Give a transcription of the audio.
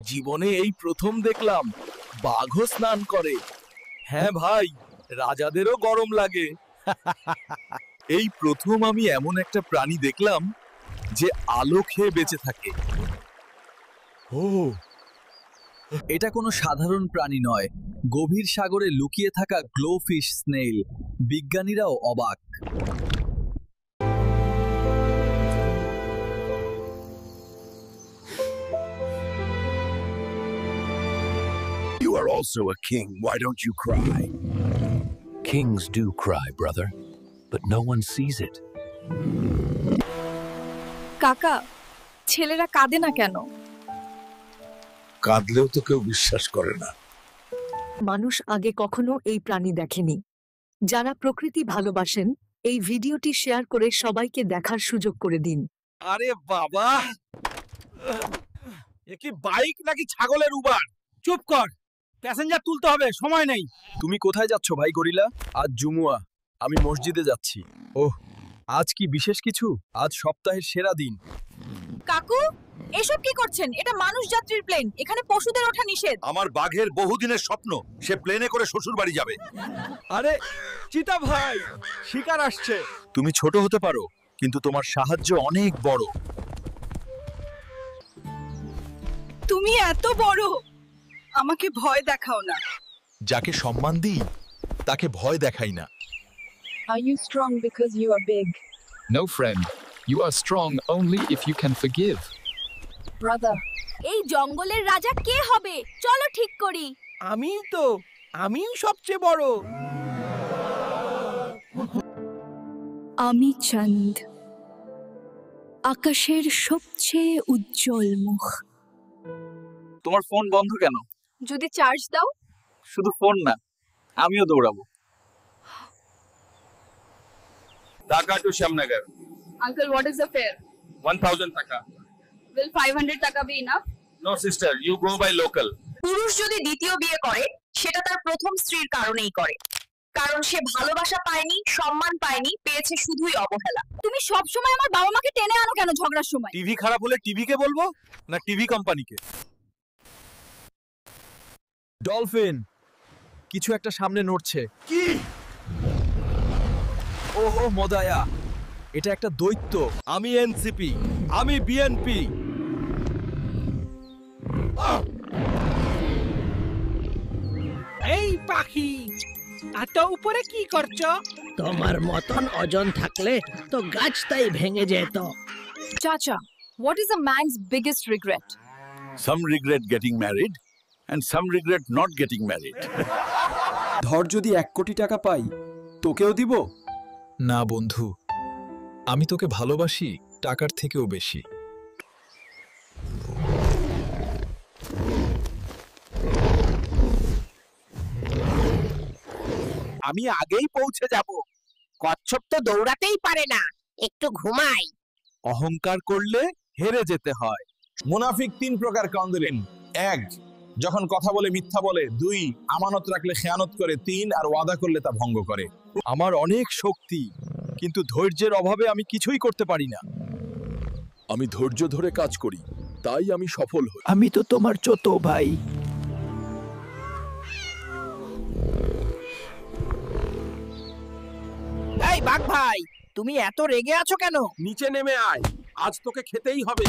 জীবনে এই প্রথম দেখলাম বাঘও স্নান করে। হ্যাঁ ভাই, রাজাদেরও গরম লাগে। এই প্রথম আমি এমন একটা প্রাণী দেখলাম যে আলো খেয়ে বেঁচে থাকে। ও, এটা কোনো সাধারণ প্রাণী নয়, গভীর সাগরে লুকিয়ে থাকা গ্লোফিশ স্নেইল। বিজ্ঞানীরাও অবাক। You are also a king. Why don't you cry? Kings do cry, brother, but no one sees it. কাকা, ছেলেরা কাঁদে না কেন? কাঁদলেও তো কেউ বিশ্বাস করে না। মানুষ আগে কখনো এই প্রাণী দেখেনি। যারা প্রকৃতি ভালোবাসেন, এই ভিডিওটি শেয়ার করে সবাইকে দেখার সুযোগ করে দিন। আরে বাবা, এ কি বাইক নাকি ছাগলের উবার? চুপ কর, প্যাসেঞ্জার তুলতে হবে, সময় নেই। তুমি কোথায় যাচ্ছ ভাই গরিলা? আজ জুমুয়া, আমি মসজিদে যাচ্ছি। ওহ, আজ কি বিশেষ কিছু? আজ সপ্তাহের সেরা দিন। কাকু, এসব কি করছেন? এটা মানুষ যাত্রীর প্লেন, এখানে পশুদের ওঠা নিষেধ। আমার বাঘের বহুদিনের স্বপ্ন, সে প্লেনে করে শ্বশুর বাড়ি যাবে। আরে চিতা ভাই, শিকার আসছে। তুমি ছোট হতে পারো, কিন্তু তোমার সাহায্য অনেক বড়। তুমি এত বড়, আমাকে ভয় দেখাও না। যাকে সম্মান দিই তাকে ভয় দেখাই না। Are you strong because you are big? No, friend. You are strong only if you can forgive. Brother. এই জঙ্গলের রাজা কে হবে? চলো ঠিক করি। আমিই তো, আমিই সবচেয়ে বড়। আমি চাঁদ, আকাশের সবচেয়ে উজ্জ্বল মুখ। তোমার ফোন বন্ধ কেন? যদি চার্জ দাও। শুধু ফোন না, আমিও দৌড়াবো। Dhaka to Shamnagar, Uncle, what is the fare? 1000 taka. Will 500 টাকা be enough? No sister, you go by local. পুরুষ যদি দ্বিতীয় বিয়ে করে, সেটা তার প্রথম স্ত্রীর কারণেই করে। কারণ সে ভালোবাসা পায়নি, সম্মান পায়নি, পেয়েছে শুধুই অবহেলা। তুমি সব সময় আমার বাবা মাকে টেনে আনো কেন ঝগড়ার সময়? টিভি খারাপ হলে টিভিকে বলবো না টিভি কোম্পানিকে? ডলফিন, কিছু একটা সামনে নড়ছে। কি? ওহো মদায়া, এটা একটা দৈত্য। আমি এনসিপি, আমি বিএনপি। এই পাখি, এত উপরে কি করছো? তোমার মতন ওজন থাকলে তো গাছটাই ভেঙে যেত। চাচা, what is a man's biggest regret? Some regret getting married and some regret not getting married. ধর যদি 1 কোটি টাকা পাই, তোকেও দিব? না বন্ধু, আমি তোকে ভালোবাসি টাকার থেকেও বেশি। আমি আগেই পৌঁছে যাব। কচ্ছপ তো দৌড়াতেই পারে না, একটু ঘুমাই। অহংকার করলে হেরে যেতে হয়। মুনাফিক 3 প্রকার কাউন্সেলিং। 1, যখন কথা বলে মিথ্যা বলে। 2, আমানত রাখলে খেয়ানত করে। 3, আর ওয়াদা করলে তা ভঙ্গ করে। আমার অনেক শক্তি, কিন্তু ধৈর্যের অভাবে আমি কিছুই করতে পারি না। আমি ধৈর্য ধরে কাজ করি, তাই আমি সফল হই। আমি তো তোমার ছোট ভাই। এই বাঘ ভাই, তুমি এত রেগে আছো কেন? নিচে নেমে আয়, আজ তোকে খেতেই হবে।